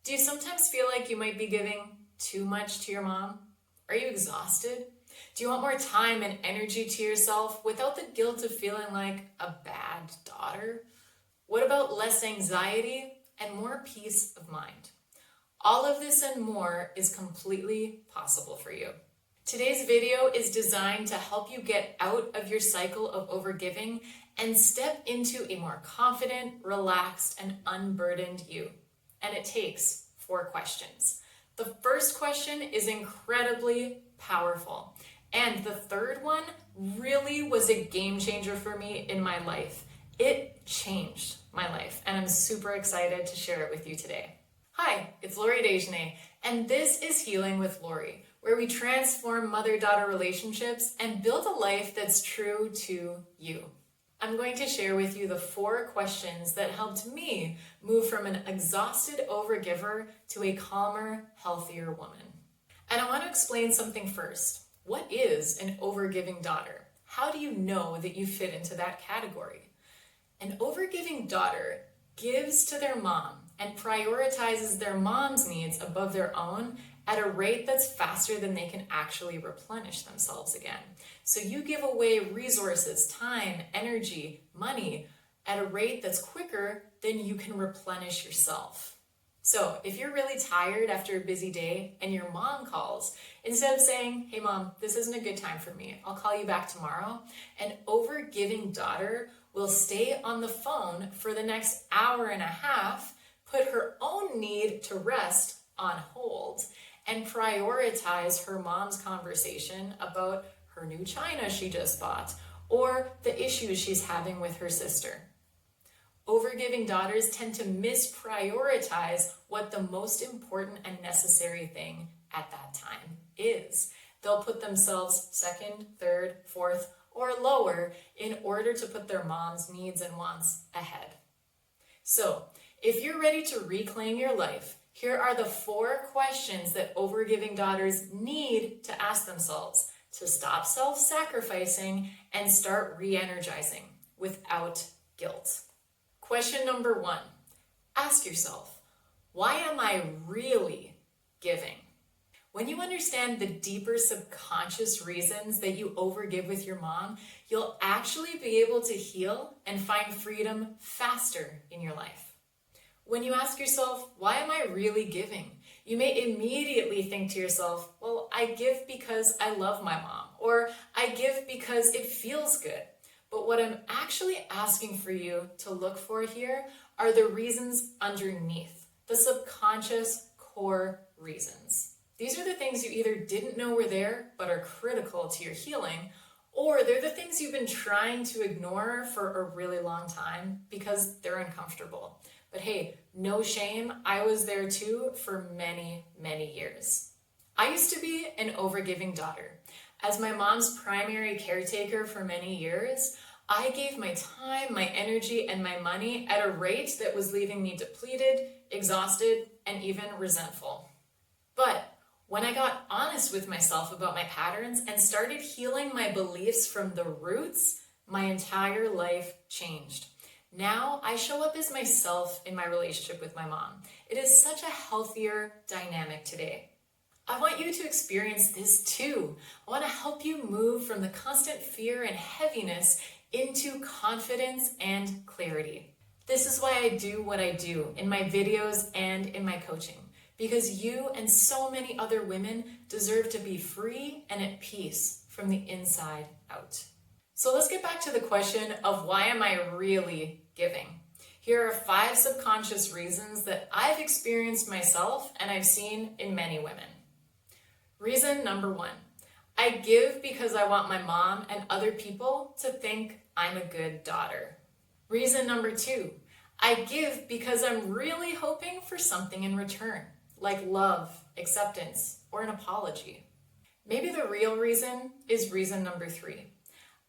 Do you sometimes feel like you might be giving too much to your mom? Are you exhausted? Do you want more time and energy to yourself without the guilt of feeling like a bad daughter? What about less anxiety and more peace of mind? All of this and more is completely possible for you. Today's video is designed to help you get out of your cycle of overgiving and step into a more confident, relaxed, and unburdened you. And it takes 4 questions. The first question is incredibly powerful. And the third one really was a game changer for me in my life. It changed my life, and I'm super excited to share it with you today. Hi, it's Lori Dejanay, and this is Healing with Lori, where we transform mother-daughter relationships and build a life that's true to you. I'm going to share with you the 4 questions that helped me move from an exhausted overgiver to a calmer, healthier woman. And I want to explain something first. What is an overgiving daughter? How do you know that you fit into that category? An overgiving daughter gives to their mom and prioritizes their mom's needs above their own at a rate that's faster than they can actually replenish themselves again. So you give away resources, time, energy, money at a rate that's quicker than you can replenish yourself. So if you're really tired after a busy day and your mom calls, instead of saying, "Hey mom, this isn't a good time for me, I'll call you back tomorrow," an overgiving daughter will stay on the phone for the next hour and a half, put her own need to rest on hold, and prioritize her mom's conversation about her new china she just bought or the issues she's having with her sister. Overgiving daughters tend to misprioritize what the most important and necessary thing at that time is. They'll put themselves second, third, fourth, or lower in order to put their mom's needs and wants ahead. So, if you're ready to reclaim your life, here are the 4 questions that overgiving daughters need to ask themselves to stop self-sacrificing and start re-energizing without guilt. Question number 1, ask yourself, why am I really giving? When you understand the deeper subconscious reasons that you overgive with your mom, you'll actually be able to heal and find freedom faster in your life. When you ask yourself, why am I really giving? You may immediately think to yourself, well, I give because I love my mom, or I give because it feels good. But what I'm actually asking for you to look for here are the reasons underneath, the subconscious core reasons. These are the things you either didn't know were there, but are critical to your healing, or they're the things you've been trying to ignore for a really long time because they're uncomfortable. But hey, no shame, I was there too for many, many years. I used to be an overgiving daughter. As my mom's primary caretaker for many years, I gave my time, my energy, and my money at a rate that was leaving me depleted, exhausted, and even resentful. But when I got honest with myself about my patterns and started healing my beliefs from the roots, my entire life changed. Now I show up as myself in my relationship with my mom. It is such a healthier dynamic today. I want you to experience this too. I want to help you move from the constant fear and heaviness into confidence and clarity. This is why I do what I do in my videos and in my coaching, because you and so many other women deserve to be free and at peace from the inside out. So let's get back to the question of why am I really giving? Here are 5 subconscious reasons that I've experienced myself and I've seen in many women. Reason number 1, I give because I want my mom and other people to think I'm a good daughter. Reason number 2, I give because I'm really hoping for something in return, like love, acceptance, or an apology. Maybe the real reason is reason number 3.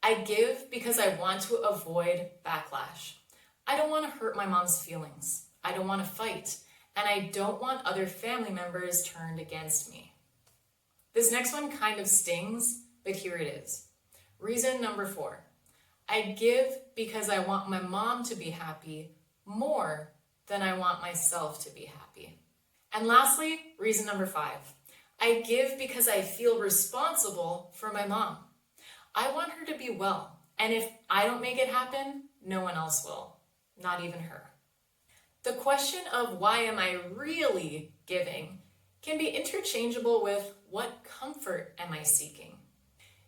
I give because I want to avoid backlash. I don't want to hurt my mom's feelings. I don't want to fight. And I don't want other family members turned against me. This next one kind of stings, but here it is. Reason number 4. I give because I want my mom to be happy more than I want myself to be happy. And lastly, reason number 5. I give because I feel responsible for my mom. I want her to be well, and if I don't make it happen, no one else will, not even her. The question of why am I really giving can be interchangeable with what comfort am I seeking?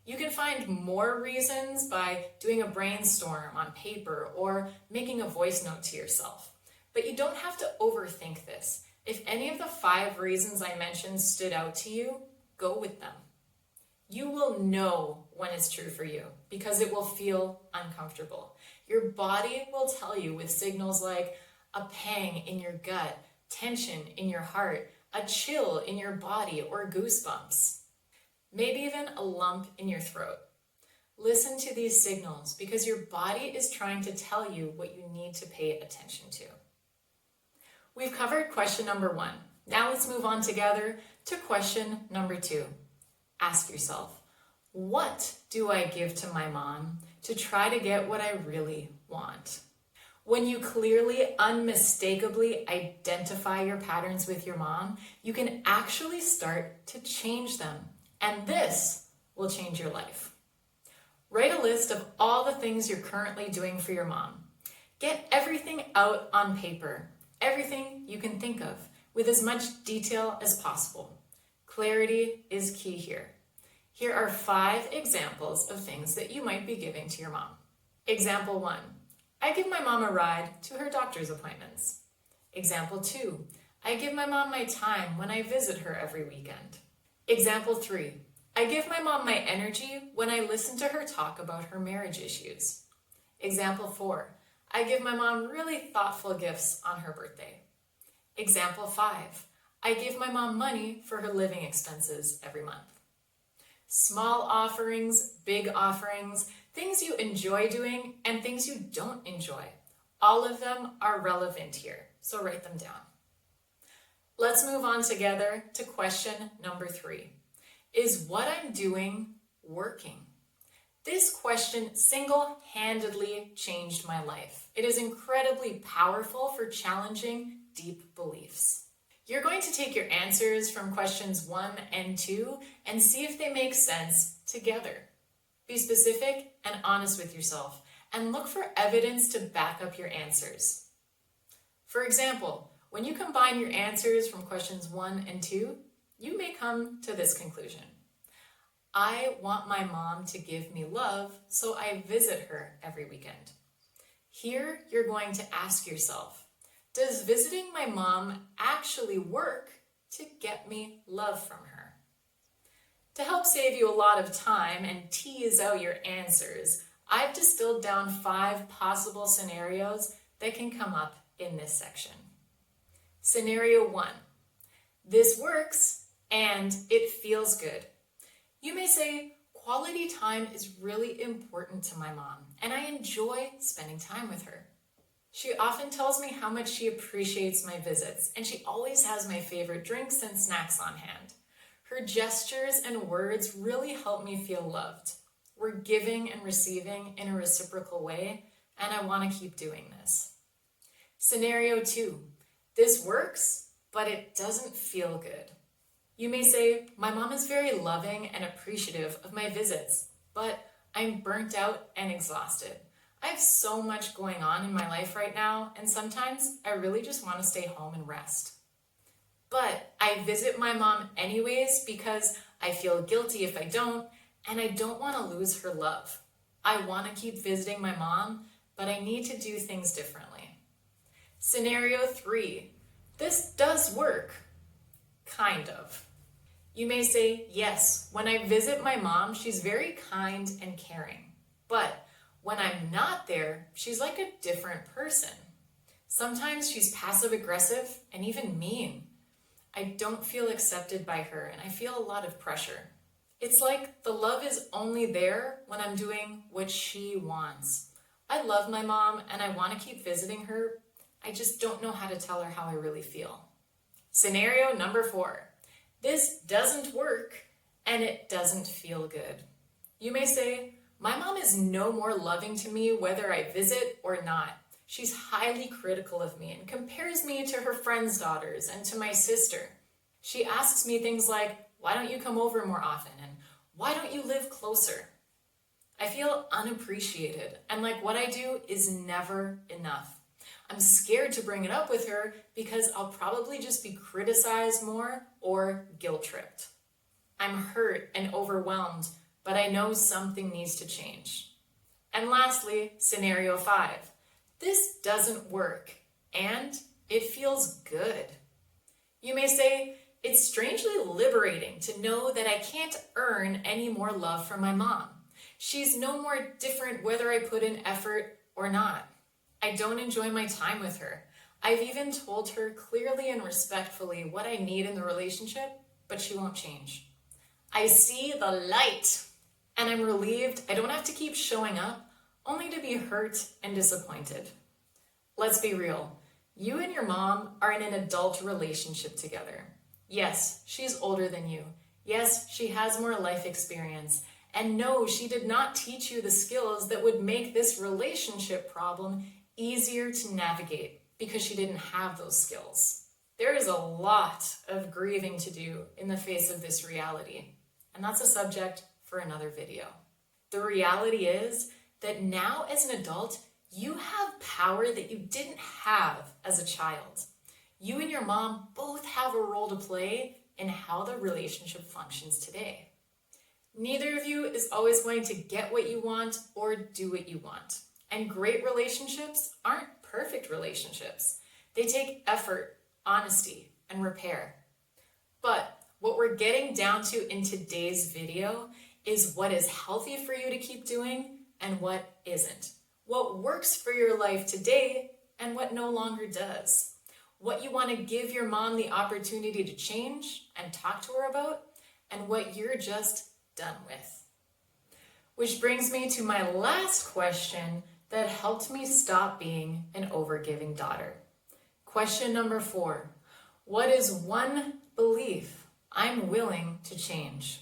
You can find more reasons by doing a brainstorm on paper or making a voice note to yourself. But you don't have to overthink this. If any of the 5 reasons I mentioned stood out to you, go with them. You will know when it's true for you because it will feel uncomfortable. Your body will tell you with signals like a pang in your gut, tension in your heart, a chill in your body, or goosebumps. Maybe even a lump in your throat. Listen to these signals because your body is trying to tell you what you need to pay attention to. We've covered question number 1. Now let's move on together to question number 2. Ask yourself, what do I give to my mom to try to get what I really want? When you clearly, unmistakably identify your patterns with your mom, you can actually start to change them. And this will change your life. Write a list of all the things you're currently doing for your mom. Get everything out on paper, everything you can think of, with as much detail as possible. Clarity is key here. Here are 5 examples of things that you might be giving to your mom. Example 1, I give my mom a ride to her doctor's appointments. Example 2, I give my mom my time when I visit her every weekend. Example 3, I give my mom my energy when I listen to her talk about her marriage issues. Example 4, I give my mom really thoughtful gifts on her birthday. Example 5, I give my mom money for her living expenses every month. Small offerings, big offerings, things you enjoy doing and things you don't enjoy. All of them are relevant here, so write them down. Let's move on together to question number 3. Is what I'm doing working? This question single-handedly changed my life. It is incredibly powerful for challenging deep beliefs. You're going to take your answers from questions 1 and 2 and see if they make sense together. Be specific and honest with yourself and look for evidence to back up your answers. For example, when you combine your answers from questions 1 and 2, you may come to this conclusion. I want my mom to give me love, so I visit her every weekend. Here, you're going to ask yourself, does visiting my mom actually work to get me love from her? To help save you a lot of time and tease out your answers, I've distilled down 5 possible scenarios that can come up in this section. Scenario 1, this works and it feels good. You may say, quality time is really important to my mom, and I enjoy spending time with her. She often tells me how much she appreciates my visits, and she always has my favorite drinks and snacks on hand. Her gestures and words really help me feel loved. We're giving and receiving in a reciprocal way, and I want to keep doing this. Scenario 2, this works, but it doesn't feel good. You may say, my mom is very loving and appreciative of my visits, but I'm burnt out and exhausted. I have so much going on in my life right now, and sometimes I really just want to stay home and rest. But I visit my mom anyways because I feel guilty if I don't, and I don't want to lose her love. I want to keep visiting my mom, but I need to do things differently. Scenario 3, this does work. Kind of. You may say, yes, when I visit my mom, she's very kind and caring. But when I'm not there, she's like a different person. Sometimes she's passive aggressive and even mean. I don't feel accepted by her and I feel a lot of pressure. It's like the love is only there when I'm doing what she wants. I love my mom and I want to keep visiting her. I just don't know how to tell her how I really feel. Scenario number 4. This doesn't work and it doesn't feel good. You may say, my mom is no more loving to me whether I visit or not. She's highly critical of me and compares me to her friends' daughters and to my sister. She asks me things like, why don't you come over more often? And why don't you live closer? I feel unappreciated and like what I do is never enough. I'm scared to bring it up with her because I'll probably just be criticized more or guilt-tripped. I'm hurt and overwhelmed, but I know something needs to change. And lastly, scenario 5. This doesn't work, and it feels good. You may say, it's strangely liberating to know that I can't earn any more love from my mom. She's no more different whether I put in effort or not. I don't enjoy my time with her. I've even told her clearly and respectfully what I need in the relationship, but she won't change. I see the light, and I'm relieved I don't have to keep showing up only to be hurt and disappointed. Let's be real. You and your mom are in an adult relationship together. Yes, she's older than you. Yes, she has more life experience. And no, she did not teach you the skills that would make this relationship problem easier to navigate because she didn't have those skills. There is a lot of grieving to do in the face of this reality, and that's a subject for another video. The reality is that now as an adult, you have power that you didn't have as a child. You and your mom both have a role to play in how the relationship functions today. Neither of you is always going to get what you want or do what you want. And great relationships aren't perfect relationships. They take effort, honesty, and repair. But what we're getting down to in today's video is what is healthy for you to keep doing and what isn't. What works for your life today and what no longer does. What you want to give your mom the opportunity to change and talk to her about, and what you're just done with. Which brings me to my last question that helped me stop being an overgiving daughter. Question number 4. What is one belief I'm willing to change?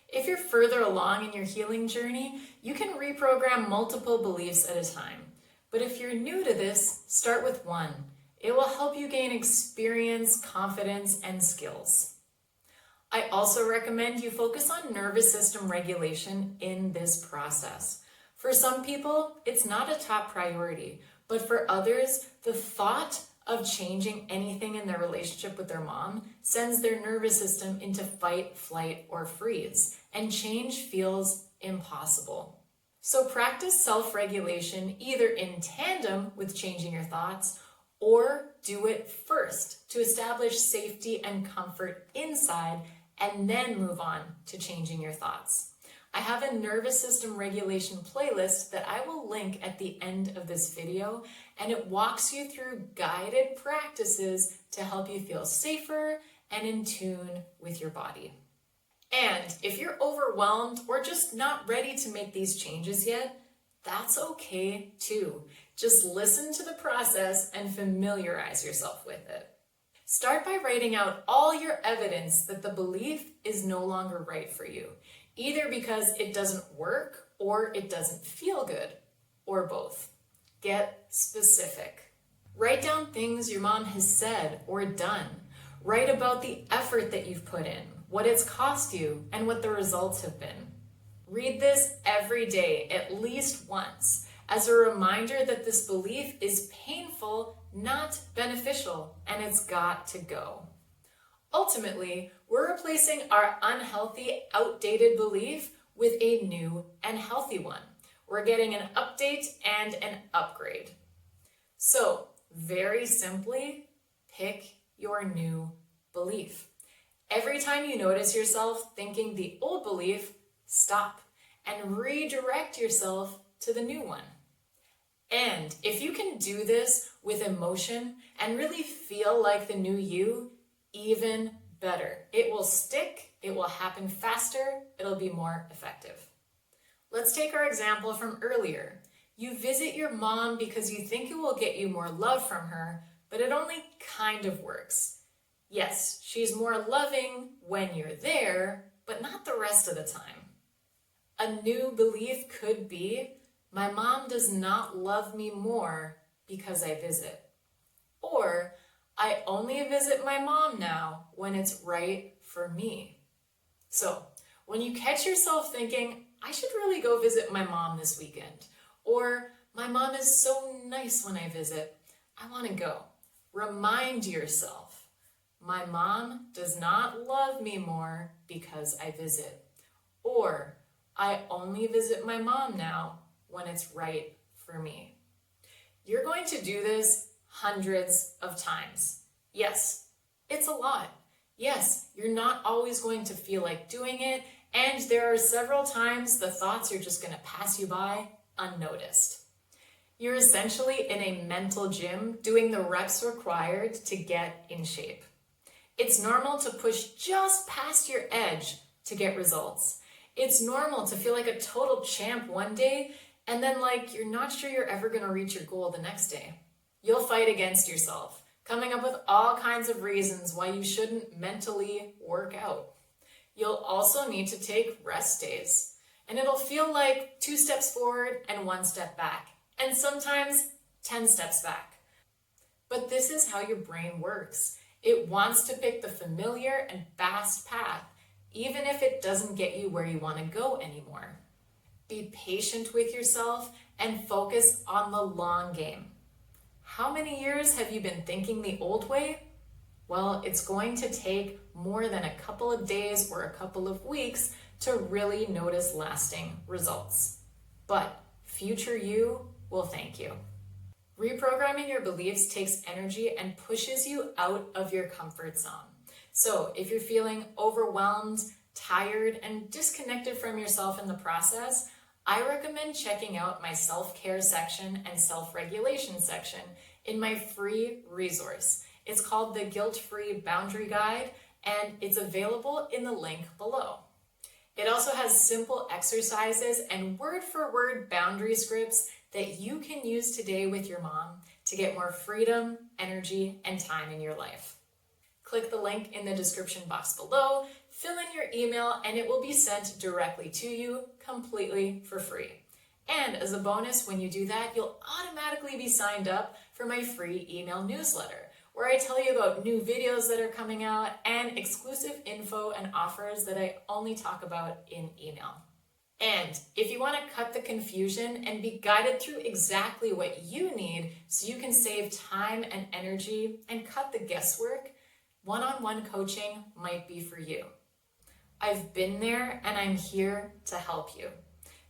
If you're further along in your healing journey, you can reprogram multiple beliefs at a time. But if you're new to this, start with one. It will help you gain experience, confidence, and skills. I also recommend you focus on nervous system regulation in this process. For some people, it's not a top priority, but for others, the thought of changing anything in their relationship with their mom sends their nervous system into fight, flight, or freeze, and change feels impossible. So practice self-regulation either in tandem with changing your thoughts, or do it first to establish safety and comfort inside, and then move on to changing your thoughts. I have a nervous system regulation playlist that I will link at the end of this video, and it walks you through guided practices to help you feel safer and in tune with your body. And if you're overwhelmed or just not ready to make these changes yet, that's okay too. Just listen to the process and familiarize yourself with it. Start by writing out all your evidence that the belief is no longer right for you, either because it doesn't work or it doesn't feel good, or both. Get specific. Write down things your mom has said or done. Write about the effort that you've put in, what it's cost you, and what the results have been. Read this every day, at least once, as a reminder that this belief is painful, not beneficial, and it's got to go. Ultimately, we're replacing our unhealthy, outdated belief with a new and healthy one. We're getting an update and an upgrade. So, very simply, pick your new belief. Every time you notice yourself thinking the old belief, stop and redirect yourself to the new one. And if you can do this with emotion and really feel like the new you, even better. It will stick, it will happen faster, it'll be more effective. Let's take our example from earlier. You visit your mom because you think it will get you more love from her, but it only kind of works. Yes, she's more loving when you're there, but not the rest of the time. A new belief could be, my mom does not love me more because I visit. Or I only visit my mom now when it's right for me. So when you catch yourself thinking, I should really go visit my mom this weekend, or my mom is so nice when I visit, I want to go. Remind yourself, my mom does not love me more because I visit. Or I only visit my mom now when it's right for me. You're going to do this hundreds of times. Yes, it's a lot. Yes, you're not always going to feel like doing it, and there are several times the thoughts are just going to pass you by unnoticed. You're essentially in a mental gym doing the reps required to get in shape. It's normal to push just past your edge to get results. It's normal to feel like a total champ one day and then you're not sure you're ever going to reach your goal the next day. You'll fight against yourself, coming up with all kinds of reasons why you shouldn't mentally work out. You'll also need to take rest days, and it'll feel like 2 steps forward and 1 step back, and sometimes 10 steps back. But this is how your brain works. It wants to pick the familiar and fast path, even if it doesn't get you where you want to go anymore. Be patient with yourself and focus on the long game. How many years have you been thinking the old way? Well, it's going to take more than a couple of days or a couple of weeks to really notice lasting results. But future you will thank you. Reprogramming your beliefs takes energy and pushes you out of your comfort zone. So if you're feeling overwhelmed, tired, and disconnected from yourself in the process, I recommend checking out my self-care section and self-regulation section in my free resource. It's called the Guilt-Free Boundary Guide, and it's available in the link below. It also has simple exercises and word-for-word boundary scripts that you can use today with your mom to get more freedom, energy, and time in your life. Click the link in the description box below, fill in your email, and it will be sent directly to you completely for free. And as a bonus, when you do that, you'll automatically be signed up for my free email newsletter, where I tell you about new videos that are coming out and exclusive info and offers that I only talk about in email. And if you want to cut the confusion and be guided through exactly what you need so you can save time and energy and cut the guesswork, one-on-one coaching might be for you. I've been there and I'm here to help you.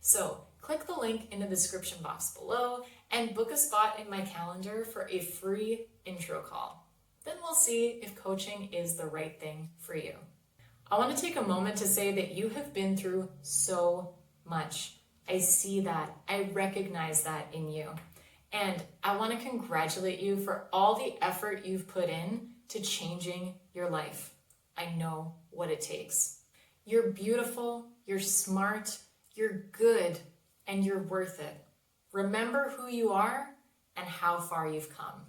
So click the link in the description box below and book a spot in my calendar for a free intro call. Then we'll see if coaching is the right thing for you. I want to take a moment to say that you have been through so much. I see that. I recognize that in you. And I want to congratulate you for all the effort you've put in to changing your life. I know what it takes. You're beautiful, you're smart, you're good, and you're worth it. Remember who you are and how far you've come.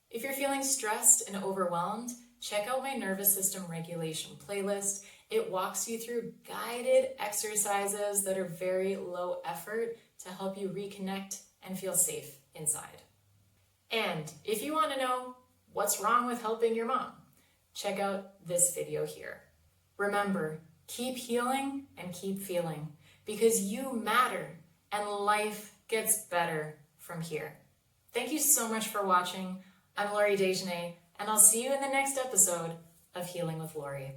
If you're feeling stressed and overwhelmed, check out my nervous system regulation playlist. It walks you through guided exercises that are very low effort to help you reconnect and feel safe inside. And if you want to know what's wrong with helping your mom, check out this video here. Remember, keep healing and keep feeling because you matter and life gets better from here. Thank you so much for watching. I'm Lori Desjardins, and I'll see you in the next episode of Healing with Lori.